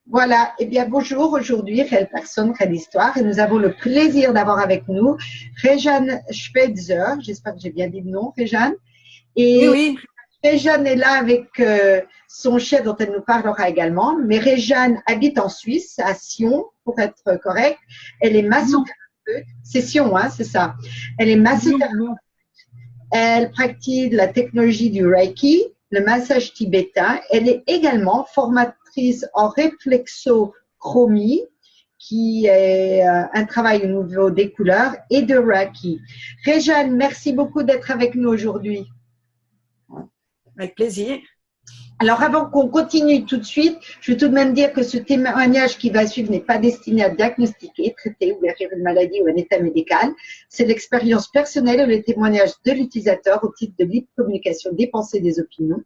Voilà, eh bien bonjour, aujourd'hui, Réelle Personne, Réelle Histoire, et nous avons le plaisir d'avoir avec nous Réjeanne Schweitzer, j'espère que j'ai bien dit le nom, Réjeanne, Oui, et oui. Réjeanne est là avec son chef dont elle nous parlera également, mais Réjeanne habite en Suisse, à Sion, pour être correct, elle est Non, massothérapeute, c'est Sion, hein, c'est ça, elle est non, massothérapeute, non. elle pratique la technologie du Reiki, le massage tibétain. Elle est également formatrice en réflexochromie, qui est un travail au niveau des couleurs, et de Reiki. Réjeanne, merci beaucoup d'être avec nous aujourd'hui. Avec plaisir. Alors, avant qu'on continue tout de suite, je veux tout de même dire que ce témoignage qui va suivre n'est pas destiné à diagnostiquer, traiter ou guérir une maladie ou un état médical. C'est l'expérience personnelle ou le témoignage de l'utilisateur au titre de libre communication des pensées et des opinions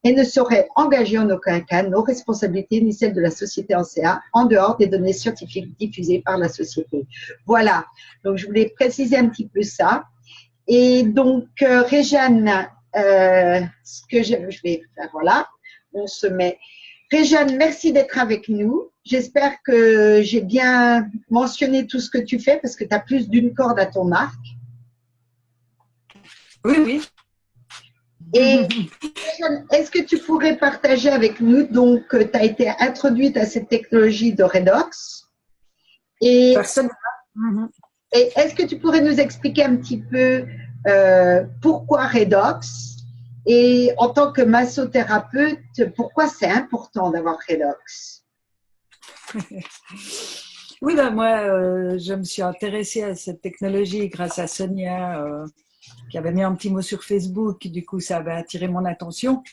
et ne saurait engager en aucun cas nos responsabilités ni celles de la société en CA en dehors des données scientifiques diffusées par la société. Voilà. Donc, je voulais préciser un petit peu ça. Et donc, Réjeanne, ce que je vais faire, voilà, on se met. Réjeanne, merci d'être avec nous. J'espère que j'ai bien mentionné tout ce que tu fais parce que tu as plus d'une corde à ton arc. Oui, Et oui. Réjeanne, est-ce que tu pourrais partager avec nous, donc, tu as été introduite à cette technologie de Redox et, Personne. Mhm. et est-ce que tu pourrais nous expliquer un petit peu pourquoi Redox et en tant que massothérapeute, pourquoi c'est important d'avoir Redox? Oui, ben moi, je me suis intéressée à cette technologie grâce à Sonia, qui avait mis un petit mot sur Facebook. Du coup, ça avait attiré mon attention.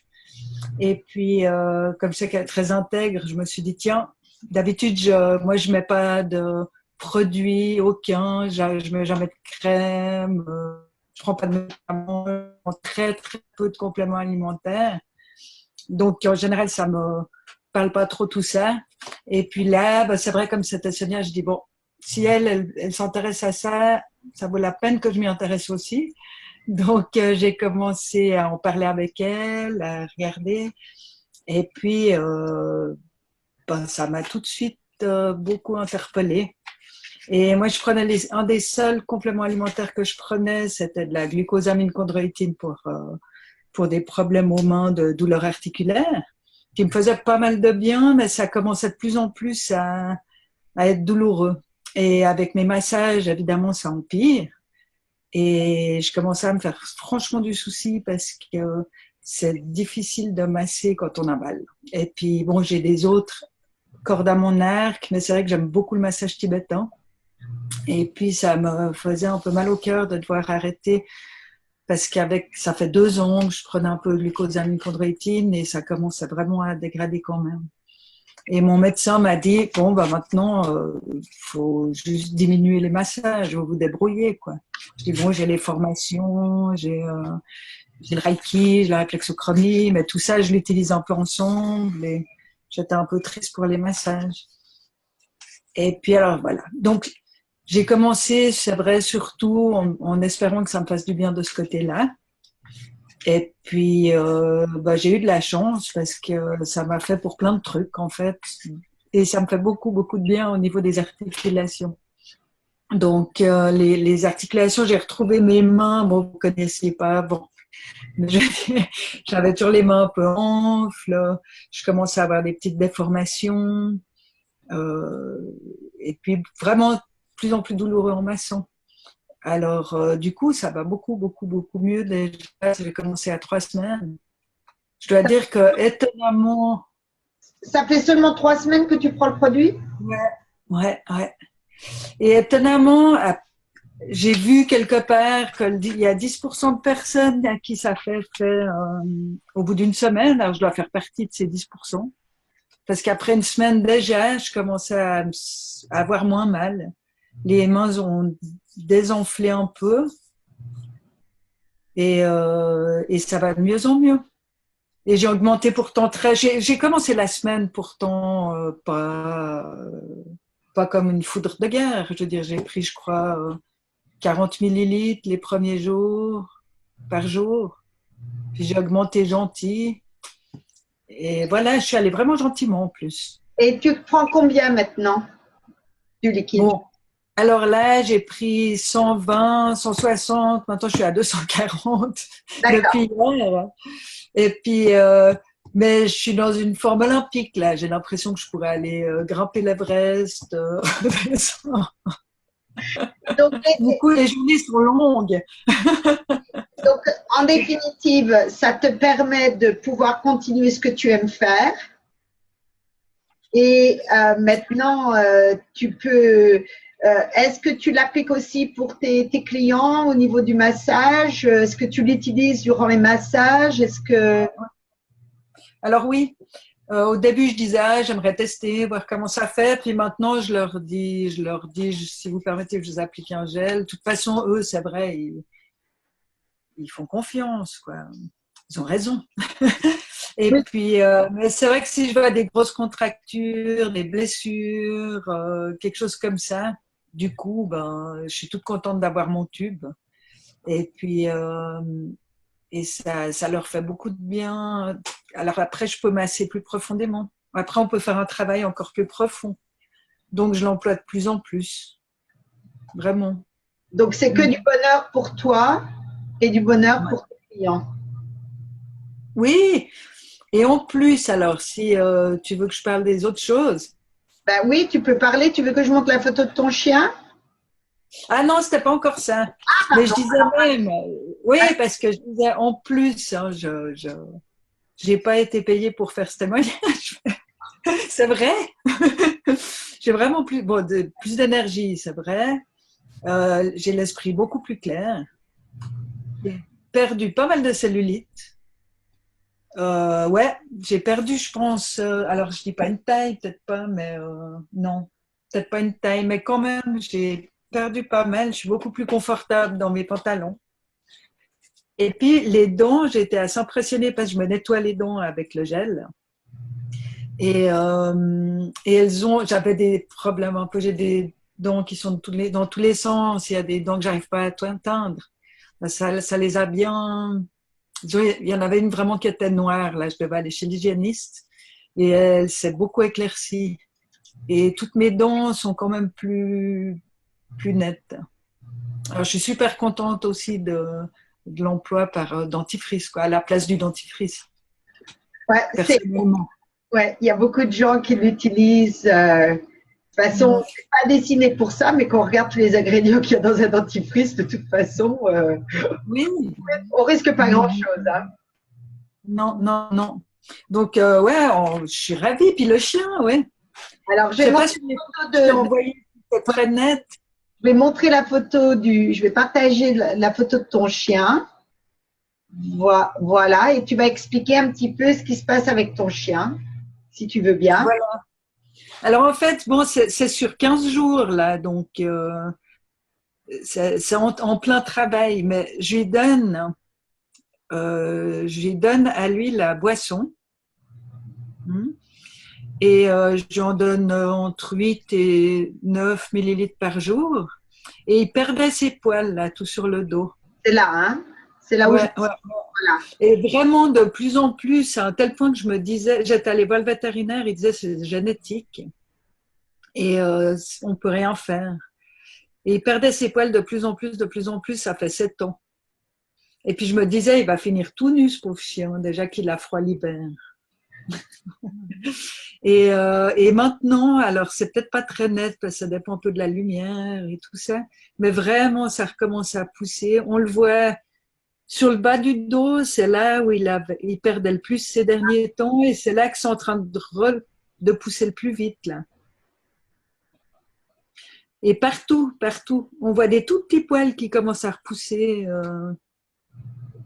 Et puis, comme je sais qu'elle est très intègre, je me suis dit, tiens, d'habitude, moi, je mets pas de produits, aucun, je mets jamais de crème, je prends pas de médicaments, je prends très, très peu de compléments alimentaires. Donc, en général, ça me parle pas trop tout ça. Et puis là, bah, c'est vrai, comme c'était Sonia, je dis, bon, si elle s'intéresse à ça, ça vaut la peine que je m'y intéresse aussi. Donc, j'ai commencé à en parler avec elle, à regarder. Et puis, ben, ça m'a tout de suite beaucoup interpellée. Et moi, je prenais un des seuls compléments alimentaires que je prenais, c'était de la glucosamine chondroïtine pour des problèmes aux mains de douleurs articulaires, qui me faisait pas mal de bien, mais ça commençait de plus en plus à être douloureux. Et avec mes massages, évidemment, ça empire. Et je commençais à me faire franchement du souci parce que c'est difficile de masser quand on a mal. Et puis, bon, j'ai des autres cordes à mon arc, mais c'est vrai que j'aime beaucoup le massage tibétain. Et puis, ça me faisait un peu mal au cœur de devoir arrêter parce qu'avec, ça fait 2 ans que je prenais un peu de glucosamine chondroïtine et ça commençait vraiment à dégrader quand même. Et mon médecin m'a dit, bon, bah maintenant, faut juste diminuer les massages, vous vous débrouillez, quoi. Je dis, bon, j'ai les formations, j'ai le Reiki, j'ai la réflexochromie, mais tout ça, je l'utilise un peu ensemble et j'étais un peu triste pour les massages. Et puis alors, voilà. Donc, j'ai commencé, c'est vrai, surtout en espérant que ça me fasse du bien de ce côté-là. Et puis, bah, j'ai eu de la chance parce que ça m'a fait pour plein de trucs, en fait. Et ça me fait beaucoup, beaucoup de bien au niveau des articulations. Donc, les articulations, j'ai retrouvé mes mains. Bon, vous ne connaissiez pas. Bon, j'avais toujours les mains un peu enfles. Je commençais à avoir des petites déformations. Euh, et puis, vraiment, de plus en plus douloureux en massant. Alors, du coup, ça va beaucoup, beaucoup, beaucoup mieux. Déjà, j'ai commencé à 3 semaines. Je dois dire que étonnamment, Ça fait seulement 3 semaines que tu prends le produit? ouais, ouais, ouais. Et étonnamment, j'ai vu quelque part qu'il y a 10% de personnes à qui ça fait effet au bout d'une semaine. Alors, je dois faire partie de ces 10%. Parce qu'après une semaine déjà, je commençais à avoir moins mal. Les mains ont désenflé un peu et ça va de mieux en mieux. Et j'ai augmenté pourtant très. J'ai commencé la semaine pourtant pas comme une foudre de guerre. Je veux dire, j'ai pris, je crois, 40 millilitres les premiers jours par jour. Puis j'ai augmenté gentil. Et voilà, je suis allée vraiment gentiment en plus. Et tu prends combien maintenant du liquide? Bon, alors là, j'ai pris 120, 160, maintenant je suis à 240 D'accord. depuis hier. Et puis, mais je suis dans une forme olympique là. J'ai l'impression que je pourrais aller grimper l'Everest. Donc, Du coup, les journées sont longues. donc, en définitive, ça te permet de pouvoir continuer ce que tu aimes faire. Et maintenant, tu peux. Est-ce que tu l'appliques aussi pour tes clients au niveau du massage? Est-ce que tu l'utilises durant les massages? Est-ce que Alors oui, au début, je disais, ah, j'aimerais tester, voir comment ça fait. Puis maintenant, je leur dis, si vous permettez que je vous applique un gel. De toute façon, eux, c'est vrai, ils font confiance, quoi. Ils ont raison. Et oui, puis, mais c'est vrai que si je vois des grosses contractures, des blessures, quelque chose comme ça, du coup, ben, je suis toute contente d'avoir mon tube. Et puis, et ça leur fait beaucoup de bien. Alors après, je peux masser plus profondément. Après, on peut faire un travail encore plus profond. Donc, je l'emploie de plus en plus. Vraiment. donc c'est que Mm. du bonheur pour toi et du bonheur Ouais. pour tes clients. Oui. Et en plus, alors, si tu veux que je parle des autres choses. Ben oui, tu peux parler. Tu veux que je montre la photo de ton chien? Ah non, c'était pas encore ça. Ah, Mais je pardon. disais même, oui, parce que je disais en plus, hein, je j'ai pas été payée pour faire ce témoignage. C'est vrai. J'ai vraiment plus d'énergie, c'est vrai. J'ai l'esprit beaucoup plus clair. J'ai perdu pas mal de cellulite. Ouais, j'ai perdu, je pense. Alors, je dis pas une taille, peut-être pas, mais non, peut-être pas une taille, mais quand même, j'ai perdu pas mal. Je suis beaucoup plus confortable dans mes pantalons. Et puis, les dents, j'étais assez impressionnée parce que je me nettoie les dents avec le gel. Et j'avais des problèmes un peu. J'ai des dents qui sont dans tous les sens. Il y a des dents que j'arrive pas à tout atteindre. Ça les a bien. Il y en avait une vraiment qui était noire. Là, je devais aller chez l'hygiéniste et elle s'est beaucoup éclaircie. Et toutes mes dents sont quand même plus nettes. Alors, je suis super contente aussi de l'emploi par dentifrice, quoi, à la place du dentifrice, Ouais, personnellement. ouais, il y a beaucoup de gens qui l'utilisent. De toute façon, Mm. c'est pas dessiné pour ça, mais quand on regarde tous les ingrédients qu'il y a dans un dentifrice, de toute façon, Oui. on risque pas Mm. grand-chose, hein. Non, non, non. Donc, ouais, je suis ravie. Puis le chien, ouais. Alors, Je sais pas si les photos que je t'ai envoyées, c'est ouais, très net. je vais montrer la photo je vais partager la photo de ton chien. Voilà, et tu vas expliquer un petit peu ce qui se passe avec ton chien, si tu veux bien. Voilà. Alors, en fait, bon, c'est sur 15 jours, là. Donc, c'est en plein travail. Mais je lui donne à lui la boisson. Hmm. Et je lui en donne entre 8 et 9 millilitres par jour. Et il perdait ses poils, là, tout sur le dos. C'est là, hein? C'est là où je Ouais, ouais. voilà. Et vraiment, de plus en plus, à un tel point que je me disais, j'étais allée voir le vétérinaire, il disait c'est génétique et on peut rien faire. Et il perdait ses poils de plus en plus, ça fait 7 ans. Et puis je me disais, il va finir tout nu, ce pauvre chien, déjà qu'il a froid l'hiver. Et maintenant, alors c'est peut-être pas très net parce que ça dépend un peu de la lumière et tout ça, mais vraiment, ça recommence à pousser. On le voit sur le bas du dos, c'est là où il perdait le plus ces derniers temps et c'est là que c'est en train de pousser le plus vite, là. Et partout, partout, on voit des tout petits poils qui commencent à repousser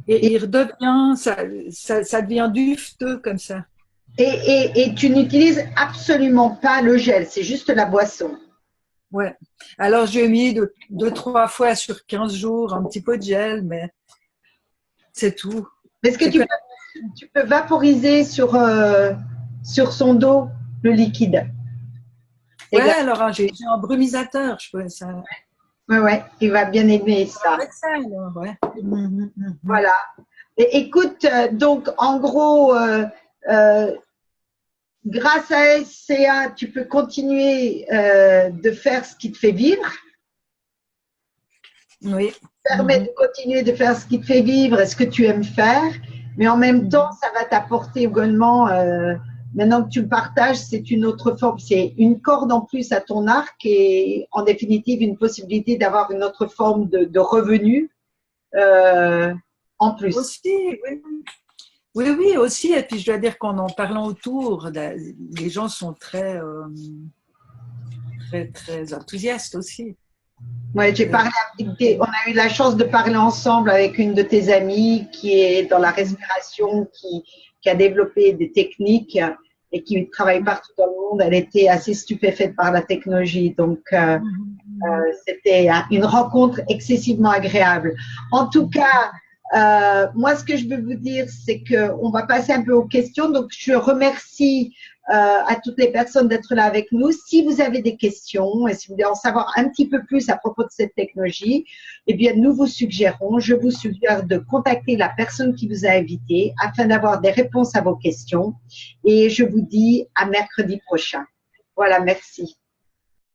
et Et, il redevient, ça devient dufteux comme ça. et tu n'utilises absolument pas le gel, c'est juste la boisson. Ouais. Alors j'ai mis deux, trois fois sur 15 jours un petit peu de gel, mais c'est tout. Est-ce que C'est que tu peux vaporiser sur son dos le liquide? ouais, Également. alors hein, j'ai un brumisateur, je peux ça. Ouais, ouais, il va bien aimer ça. Avec ça, alors, ouais. Voilà. Et écoute, donc en gros, euh, grâce à SCA, tu peux continuer de faire ce qui te fait vivre. Oui. Permet de continuer de faire ce qui te fait vivre et ce que tu aimes faire, mais en même temps, ça va t'apporter également, maintenant que tu le partages, c'est une autre forme, c'est une corde en plus à ton arc et en définitive une possibilité d'avoir une autre forme de revenu en plus. Aussi, oui. Oui, oui, aussi. Et puis, je dois dire qu'en en parlant autour, les gens sont très, très, très enthousiastes aussi. Ouais, j'ai parlé on a eu la chance de parler ensemble avec une de tes amies qui est dans la respiration, qui a développé des techniques et qui travaille partout dans le monde. Elle était assez stupéfaite par la technologie. Donc, c'était une rencontre excessivement agréable. En tout cas, moi, ce que je veux vous dire, c'est qu'on va passer un peu aux questions. Donc, je remercie à toutes les personnes d'être là avec nous. Si vous avez des questions et si vous voulez en savoir un petit peu plus à propos de cette technologie, eh bien, nous vous suggérons, je vous suggère de contacter la personne qui vous a invité afin d'avoir des réponses à vos questions. Et je vous dis à mercredi prochain. Voilà, merci.